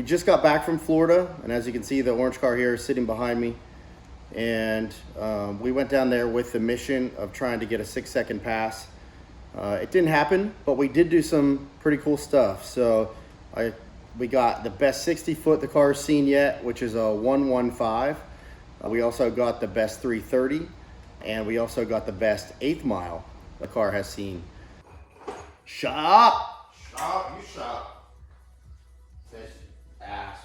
just got back from Florida, and as you can see, the orange car here is sitting behind me. And we went down there with the mission of trying to get a 6-second pass. It didn't happen, but we did do some pretty cool stuff. So we got the best 60 foot the car's seen yet, which is a 115. We also got the best 330, and we also got the best 8th mile the car has seen. Shop! Shop, you shop. Says ass.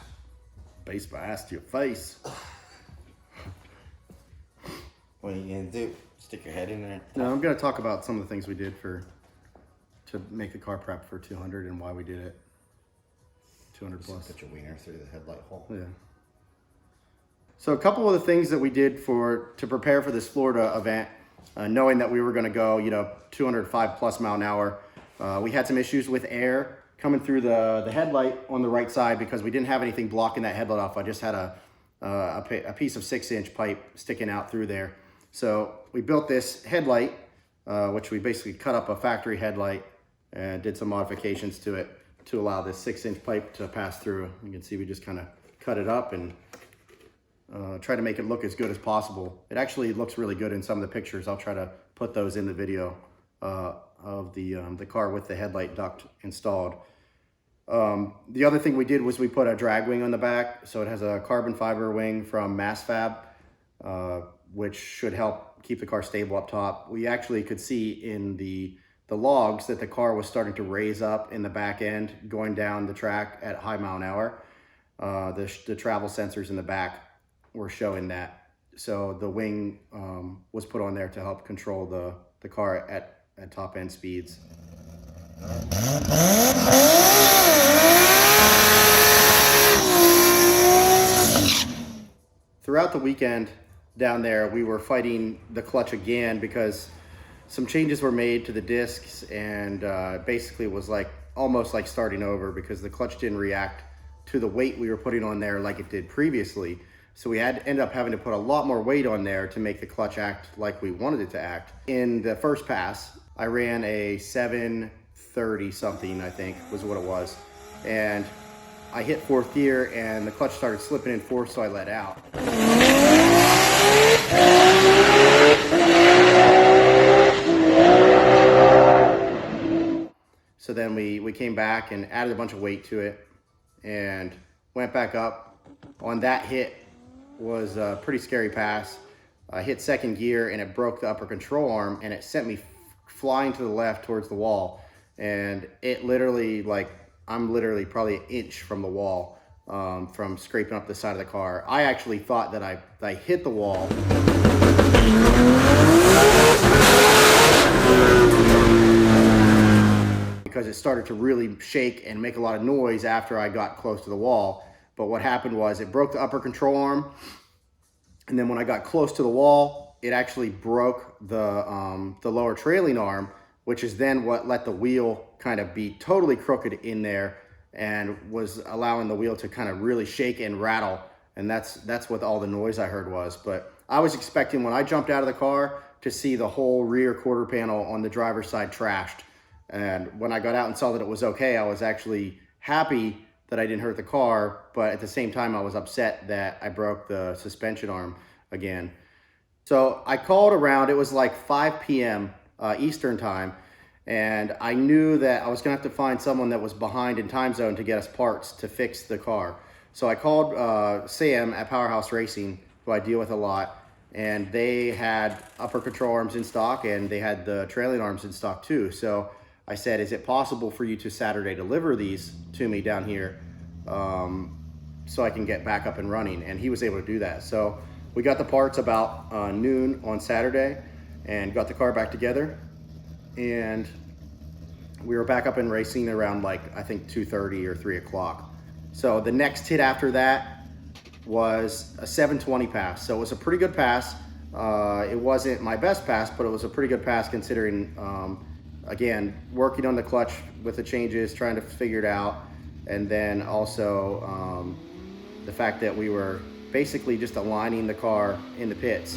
Base my ass to your face. What are you gonna do? Stick your head in there? No, I'm gonna talk about some of the things we did to make the car prep for 200 and why we did it. 200 plus. Put your wiener through the headlight hole. Yeah. So a couple of the things that we did to prepare for this Florida event, knowing that we were gonna go, 205 plus mile an hour. We had some issues with air coming through the headlight on the right side because we didn't have anything blocking that headlight off. I just had a piece of 6-inch pipe sticking out through there. So we built this headlight, which we basically cut up a factory headlight and did some modifications to it to allow this 6-inch pipe to pass through. You can see we just kind of cut it up and try to make it look as good as possible. It actually looks really good in some of the pictures. I'll try to put those in the video of the car with the headlight duct installed. The other thing we did was we put a drag wing on the back. So it has a carbon fiber wing from MassFab, which should help keep the car stable up top. We actually could see in the logs that the car was starting to raise up in the back end going down the track at high mile an hour. The travel sensors in the back were showing that. So the wing was put on there to help control the car at top end speeds. Throughout the weekend down there, we were fighting the clutch again because some changes were made to the discs, and basically it was almost like starting over because the clutch didn't react to the weight we were putting on there like it did previously. So we ended up having to put a lot more weight on there to make the clutch act like we wanted it to act. In the first pass, I ran a 730 something, I think was what it was. And I hit 4th gear and the clutch started slipping in 4th, so I let out. So then we came back and added a bunch of weight to it and went back up. On that hit was a pretty scary pass. I hit 2nd gear and it broke the upper control arm and it sent me flying to the left towards the wall. And it literally, I'm literally probably an inch from the wall from scraping up the side of the car. I actually thought that I hit the wall. Because it started to really shake and make a lot of noise after I got close to the wall. But what happened was it broke the upper control arm. And then when I got close to the wall, it actually broke the lower trailing arm, which is then what let the wheel kind of be totally crooked in there and was allowing the wheel to kind of really shake and rattle. And that's what all the noise I heard was. But I was expecting when I jumped out of the car to see the whole rear quarter panel on the driver's side trashed. And when I got out and saw that it was okay, I was actually happy that I didn't hurt the car, but at the same time, I was upset that I broke the suspension arm again. So I called around, it was like 5 p.m. Eastern time, and I knew that I was gonna have to find someone that was behind in time zone to get us parts to fix the car. So I called Sam at Powerhouse Racing, who I deal with a lot, and they had upper control arms in stock and they had the trailing arms in stock too. So I said, is it possible for you to Saturday deliver these to me down here so I can get back up and running? And he was able to do that. So we got the parts about noon on Saturday and got the car back together. And we were back up and racing around I think 2:30 or 3 o'clock. So the next hit after that was a 720 pass. So it was a pretty good pass. It wasn't my best pass, but it was a pretty good pass considering again, working on the clutch with the changes, trying to figure it out. And then also the fact that we were basically just aligning the car in the pits.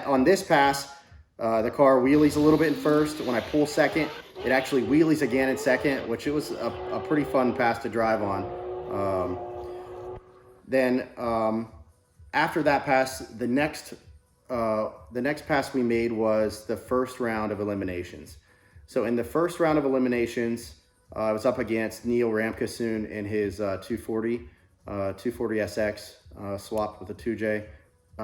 on this pass, the car wheelies a little bit in first. When I pull second, it actually wheelies again in second, which it was a pretty fun pass to drive on. Then after that pass, the next pass we made was the first round of eliminations. So in the first round of eliminations, I was up against Neil Ramkasoon in his 240 SX swapped with a 2J.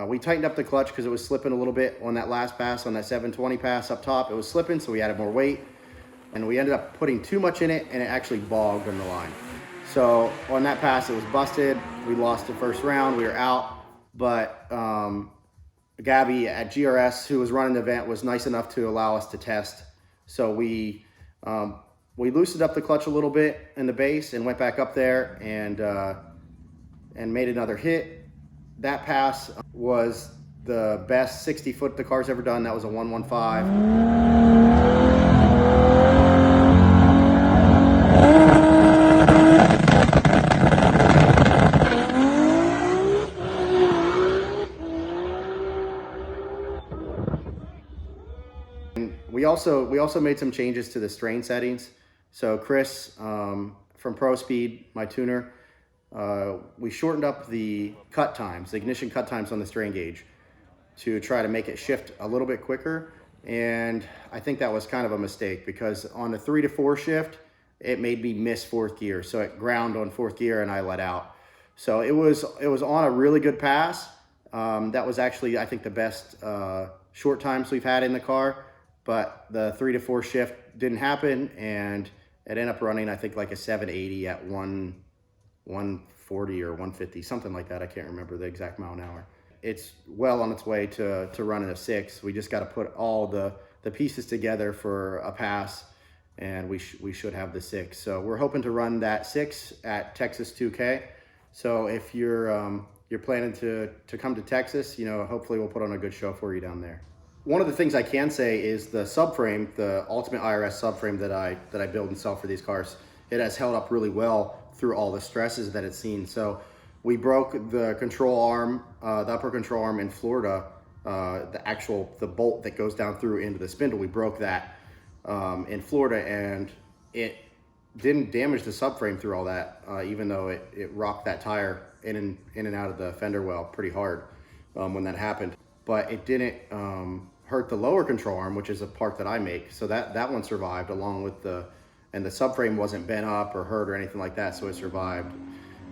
We tightened up the clutch because it was slipping a little bit on that last pass, on that 720 pass up top. It was slipping, so we added more weight, and we ended up putting too much in it, and it actually bogged on the line. So on that pass, it was busted. We lost the first round. We were out, but Gabby at GRS, who was running the event, was nice enough to allow us to test. So we loosened up the clutch a little bit in the base and went back up there and made another hit. That pass was the best 60 foot the car's ever done. That was a 115. We also made some changes to the strain settings. So Chris from Pro Speed, my tuner, we shortened up the cut times, the ignition cut times on the strain gauge to try to make it shift a little bit quicker. And I think that was kind of a mistake because on the 3 to 4 shift, it made me miss fourth gear. So it ground on fourth gear and I let out. So it was on a really good pass. That was actually, I think, the best short times we've had in the car. But the 3 to 4 shift didn't happen, and it ended up running, I think, like a 780 at 140 or 150, something like that. I can't remember the exact mile an hour. It's well on its way to running a 6. We just got to put all the pieces together for a pass, and we should have the 6. So we're hoping to run that 6 at Texas 2K. So if you're planning to come to Texas, hopefully we'll put on a good show for you down there. One of the things I can say is the subframe, the Ultimate IRS subframe that I build and sell for these cars, it has held up really well through all the stresses that it's seen. So we broke the control arm, the upper control arm in Florida, the bolt that goes down through into the spindle. We broke that in Florida, and it didn't damage the subframe through all that, even though it rocked that tire in and out of the fender well pretty hard when that happened. But it didn't hurt the lower control arm, which is a part that I make. So that one survived along with and the subframe wasn't bent up or hurt or anything like that, so it survived.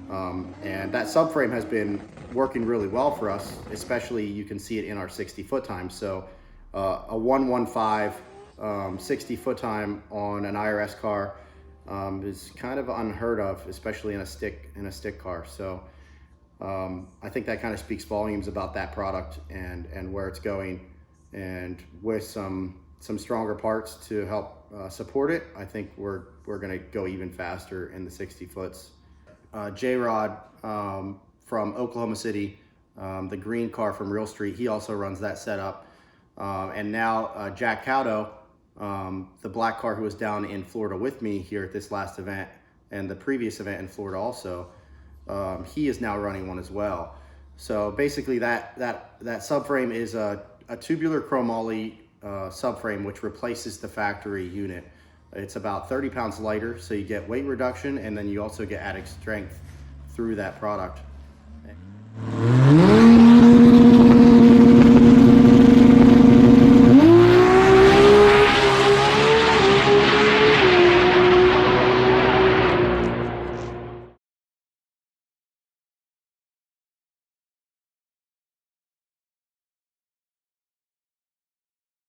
And that subframe has been working really well for us, especially you can see it in our 60 foot time. So a 115 60 foot time on an IRS car is kind of unheard of, especially in a stick car. So I think that kind of speaks volumes about that product and where it's going, and with some stronger parts to help support it, I think we're going to go even faster in the 60 foots. J-Rod from Oklahoma City, the green car from Real Street, he also runs that setup. And now Jack Caudo, the black car who was down in Florida with me here at this last event and the previous event in Florida also, he is now running one as well. So basically that subframe is a tubular chromoly subframe which replaces the factory unit. It's about 30 pounds lighter, so you get weight reduction, and then you also get added strength through that product.